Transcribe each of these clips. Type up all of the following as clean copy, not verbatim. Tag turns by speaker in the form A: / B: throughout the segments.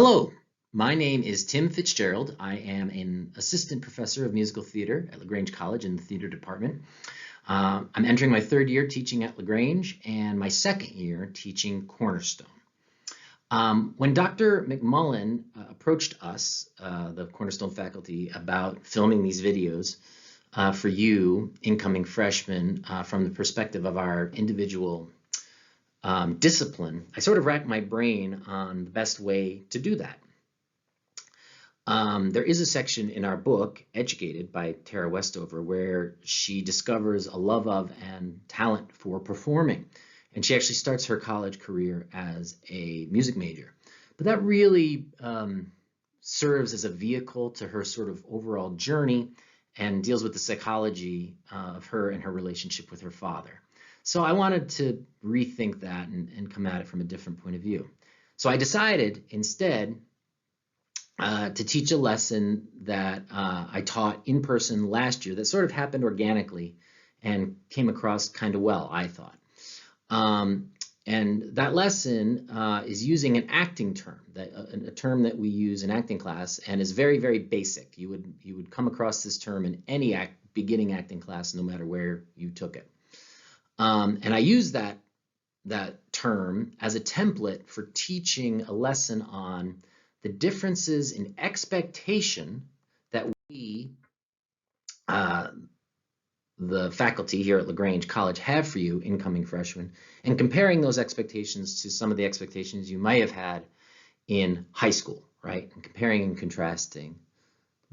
A: Hello, my name is Tim Fitz-Gerald. I am an assistant professor of musical theater at LaGrange College in the theater department. I'm entering my third year teaching at LaGrange and my second year teaching Cornerstone. When Dr. McMullen approached us, the Cornerstone faculty, about filming these videos for you, incoming freshmen, from the perspective of our individual discipline, I sort of racked my brain on the best way to do that. There is a section in our book, Educated by Tara Westover, where she discovers a love of and talent for performing. And she actually starts her college career as a music major. But that really serves as a vehicle to her sort of overall journey and deals with the psychology of her and her relationship with her father. So I wanted to rethink that and come at it from a different point of view. So I decided instead to teach a lesson that I taught in person last year that sort of happened organically and came across kind of well, I thought. And that lesson is using an acting term, a term that we use in acting class and is very, very basic. You would come across this term in any beginning acting class, no matter where you took it. And I use that term as a template for teaching a lesson on the differences in expectation that we, the faculty here at LaGrange College, have for you, incoming freshmen, and comparing those expectations to some of the expectations you might have had in high school, right? And comparing and contrasting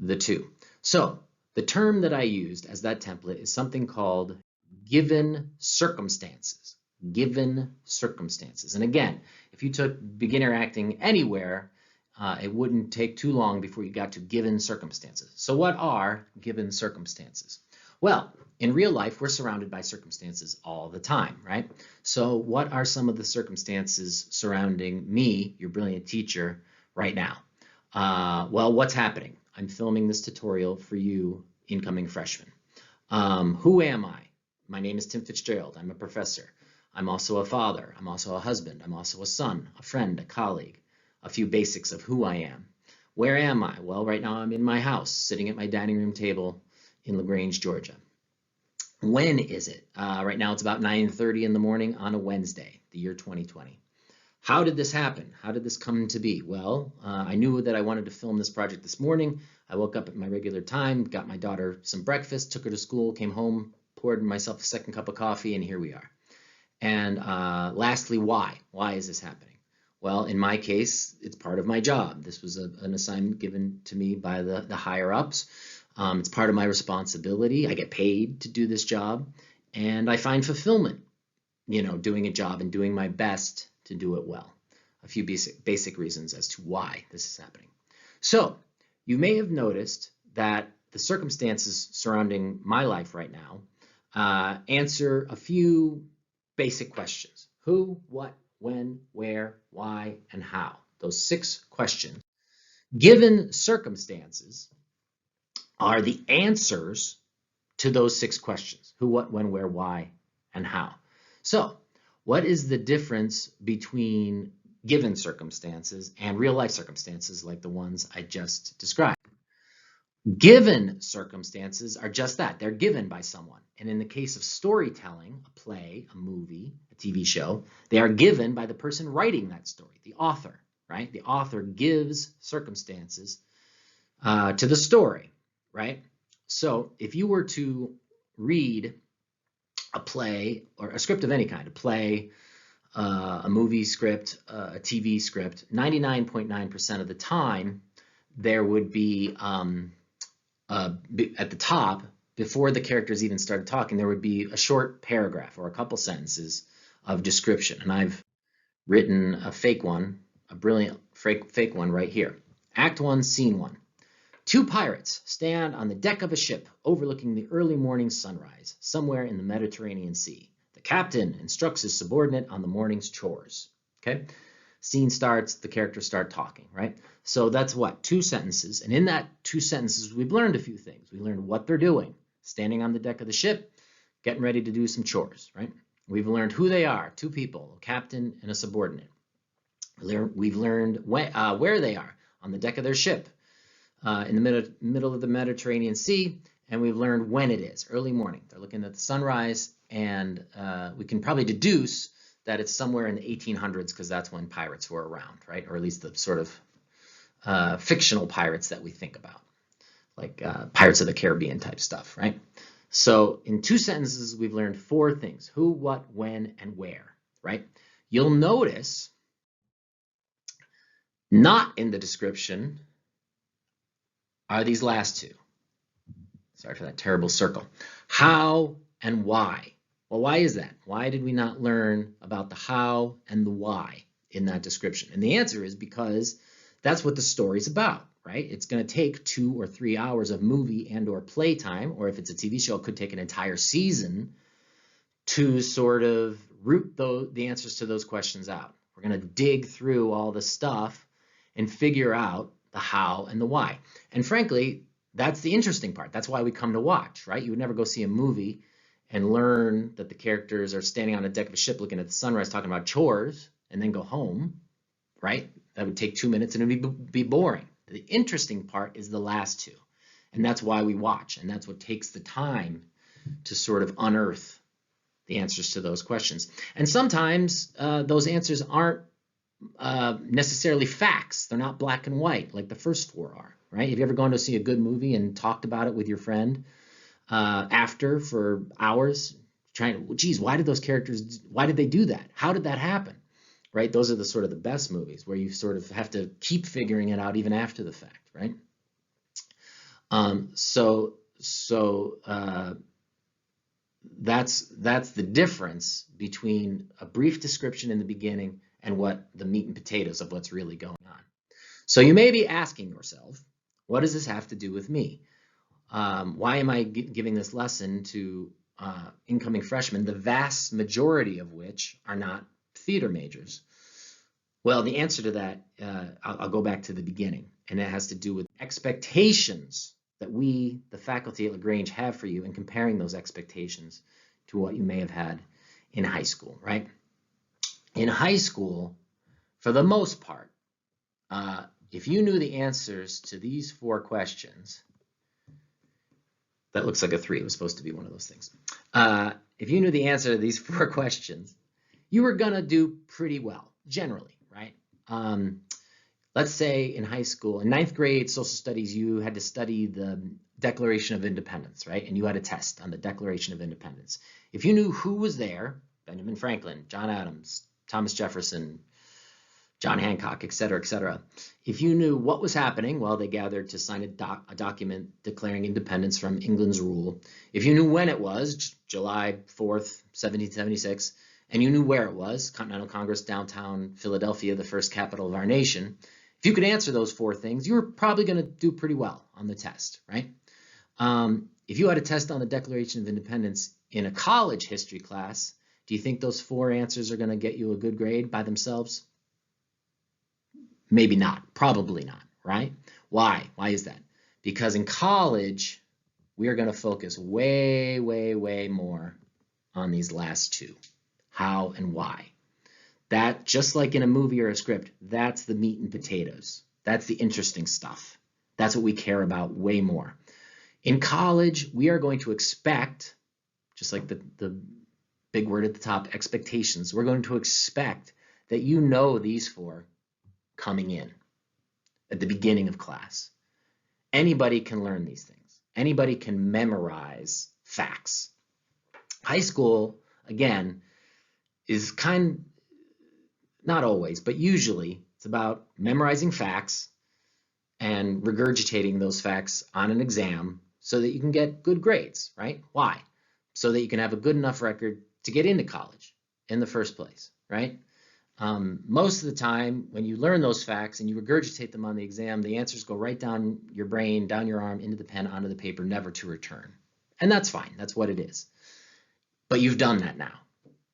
A: the two. So the term that I used as that template is something called given circumstances. Given circumstances. And again, if you took beginner acting anywhere, it wouldn't take too long before you got to given circumstances. So what are given circumstances? Well, in real life, we're surrounded by circumstances all the time, right? So what are some of the circumstances surrounding me, your brilliant teacher, right now? Well, what's happening? I'm filming this tutorial for you, incoming freshmen. Who am I? My name is Tim Fitz-Gerald. I'm a professor. I'm also a father. I'm also a husband. I'm also a son, a friend, a colleague. A few basics of who I am. Where am I? Well, right now I'm in my house, sitting at my dining room table in LaGrange, Georgia. When is it? Right now it's about 9:30 in the morning on a Wednesday, the year 2020. How did this happen? How did this come to be? Well, I knew that I wanted to film this project this morning. I woke up at my regular time, got my daughter some breakfast, took her to school, came home, poured myself a second cup of coffee, and here we are. And lastly, why? Why is this happening? Well, in my case, it's part of my job. This was an assignment given to me by the higher ups. It's part of my responsibility. I get paid to do this job, and I find fulfillment, doing a job and doing my best to do it well. A few basic reasons as to why this is happening. So you may have noticed that the circumstances surrounding my life right now answer a few basic questions. Who, what, when, where, why, and how. Those 6 questions. Given circumstances are the answers to those 6 questions. Who, what, when, where, why, and how. So what is the difference between given circumstances and real life circumstances like the ones I just described? Given circumstances are just that. They're given by someone. And in the case of storytelling, a play, a movie, a TV show, they are given by the person writing that story, the author, right? The author gives circumstances to the story, right? So if you were to read a play or a script of any kind, a play, a movie script, a TV script, 99.9% of the time, there would be at the top, before the characters even started talking, there would be a short paragraph or a couple sentences of description. And I've written a fake one, a brilliant fake one right here. Act 1, Scene 1. 2 pirates stand on the deck of a ship overlooking the early morning sunrise somewhere in the Mediterranean Sea. The captain instructs his subordinate on the morning's chores. Okay? Scene starts, the characters start talking, right? So that's what, 2 sentences. And in that 2 sentences, we've learned a few things. We learned what they're doing, standing on the deck of the ship, getting ready to do some chores, right? We've learned who they are, 2 people, a captain and a subordinate. We've learned where they are, on the deck of their ship, in the middle of the Mediterranean Sea, and we've learned when it is, early morning. They're looking at the sunrise, and we can probably deduce that it's somewhere in the 1800s because that's when pirates were around, right? Or at least the sort of fictional pirates that we think about, like Pirates of the Caribbean type stuff, right? So in 2 sentences, we've learned 4 things: who, what, when, and where, right? You'll notice not in the description are these last 2. Sorry for that terrible circle. How and why. Well, why is that? Why did we not learn about the how and the why in that description? And the answer is because that's what the story's about, right? It's going to take 2 or 3 hours of movie and or playtime, or if it's a TV show, it could take an entire season to sort of root the answers to those questions out. We're going to dig through all the stuff and figure out the how and the why. And frankly, that's the interesting part. That's why we come to watch, right? You would never go see a movie and learn that the characters are standing on a deck of a ship looking at the sunrise talking about chores and then go home, right? That would take 2 minutes and it would be boring. The interesting part is the last 2. And that's why we watch. And that's what takes the time to sort of unearth the answers to those questions. And sometimes those answers aren't necessarily facts. They're not black and white like the first 4 are, right? Have you ever gone to see a good movie and talked about it with your friend after for hours, trying to, geez, why did they do that? How did that happen? Right? Those are the sort of the best movies where you sort of have to keep figuring it out even after the fact, right? That's the difference between a brief description in the beginning and what the meat and potatoes of what's really going on. So you may be asking yourself, what does this have to do with me? Why am I giving this lesson to incoming freshmen, the vast majority of which are not theater majors? Well, the answer to that, I'll go back to the beginning, and it has to do with expectations that we, the faculty at LaGrange, have for you, and comparing those expectations to what you may have had in high school, right? In high school, for the most part, if you knew the answers to these 4 questions, that looks like a 3. It was supposed to be one of those things. If you knew the answer to these 4 questions, you were going to do pretty well, generally, right? Let's say in high school, in 9th grade social studies, you had to study the Declaration of Independence, right? And you had a test on the Declaration of Independence. If you knew who was there, Benjamin Franklin, John Adams, Thomas Jefferson, John Hancock, et cetera, if you knew what was happening while they gathered to sign a document declaring independence from England's rule, if you knew when it was, July 4th, 1776, and you knew where it was, Continental Congress, downtown Philadelphia, the first capital of our nation, if you could answer those 4 things, you were probably going to do pretty well on the test, right? If you had a test on the Declaration of Independence in a college history class, do you think those 4 answers are going to get you a good grade by themselves? Maybe not, probably not, right? Why? Why is that? Because in college, we are going to focus way, way, way more on these last 2, how and why. That, just like in a movie or a script, that's the meat and potatoes. That's the interesting stuff. That's what we care about way more. In college, we are going to expect, just like the big word at the top, expectations, we're going to expect that you know these 4 coming in at the beginning of class. Anybody can learn these things. Anybody can memorize facts. High school, again, is not always, but usually it's about memorizing facts and regurgitating those facts on an exam so that you can get good grades, right? Why? So that you can have a good enough record to get into college in the first place, right? Most of the time, when you learn those facts and you regurgitate them on the exam, the answers go right down your brain, down your arm, into the pen, onto the paper, never to return. And that's fine. That's what it is. But you've done that now.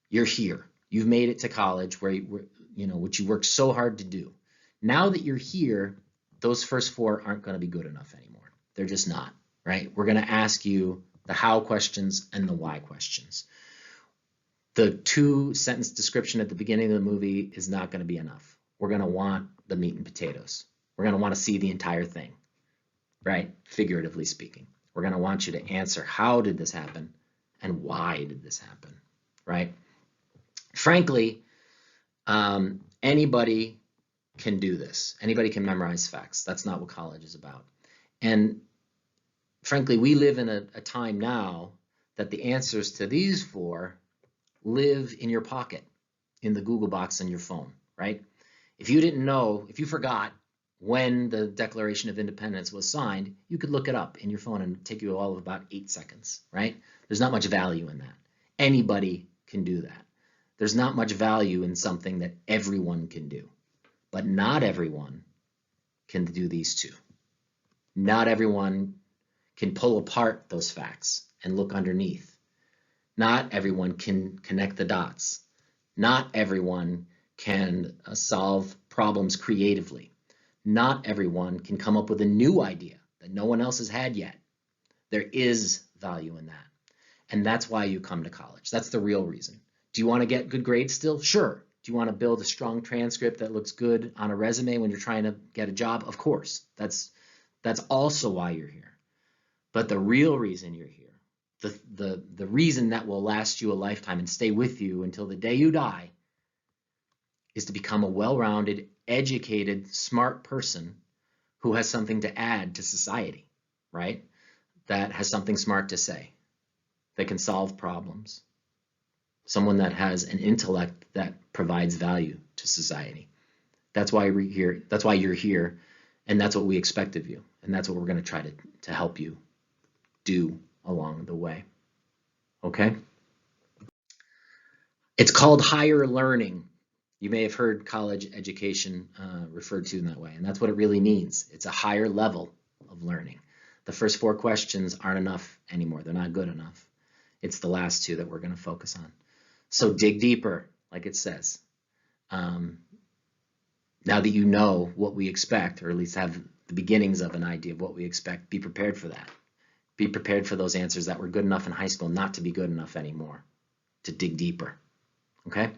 A: You're here. You've made it to college which you worked so hard to do. Now that you're here, those first 4 aren't going to be good enough anymore. They're just not, right? We're going to ask you the how questions and the why questions. The 2-sentence description at the beginning of the movie is not going to be enough. we're going to want the meat and potatoes. We're going to want to see the entire thing, right? Figuratively speaking. We're going to want you to answer, how did this happen and why did this happen, right? Frankly, anybody can do this. Anybody can memorize facts. That's not what college is about. And frankly, we live in a time now that the answers to these four live in your pocket, in the Google box on your phone, right? If you didn't know, if you forgot when the Declaration of Independence was signed, you could look it up in your phone and take you all of about 8 seconds, right? There's not much value in that. Anybody can do that. There's not much value in something that everyone can do, but not everyone can do these two. Not everyone can pull apart those facts and look underneath. Not everyone can connect the dots. Not everyone can solve problems creatively. Not everyone can come up with a new idea that no one else has had yet. There is value in that. And that's why you come to college. That's the real reason. Do you want to get good grades still? Sure. Do you want to build a strong transcript that looks good on a resume when you're trying to get a job? Of course. That's also why you're here. But the real reason you're here, the reason that will last you a lifetime and stay with you until the day you die, is to become a well-rounded, educated, smart person who has something to add to society, right? That has something smart to say, that can solve problems. Someone that has an intellect that provides value to society. That's why we're here. That's why you're here, and that's what we expect of you, and that's what we're going to try to help you do along the way. Okay? It's called higher learning. You may have heard college education referred to in that way, and that's what it really means. It's a higher level of learning. The first 4 questions aren't enough anymore. They're not good enough. It's the last 2 that we're going to focus on. So dig deeper, like it says. Now that you know what we expect, or at least have the beginnings of an idea of what we expect, be prepared for that. Be prepared for those answers that were good enough in high school not to be good enough anymore, to dig deeper, okay?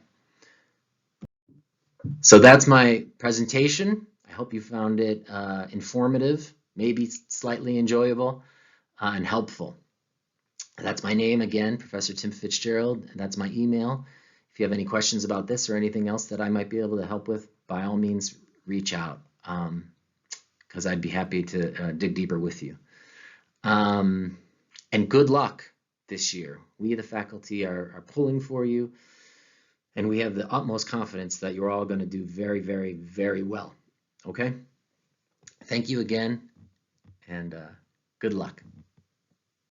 A: So that's my presentation. I hope you found it informative, maybe slightly enjoyable, and helpful. That's my name again, Professor Tim Fitz-Gerald, and that's my email. If you have any questions about this or anything else that I might be able to help with, by all means, reach out, because I'd be happy to dig deeper with you. And good luck this year. We, the faculty, are pulling for you, and we have the utmost confidence that you're all going to do very, very, very well. Okay? Thank you again, and good luck.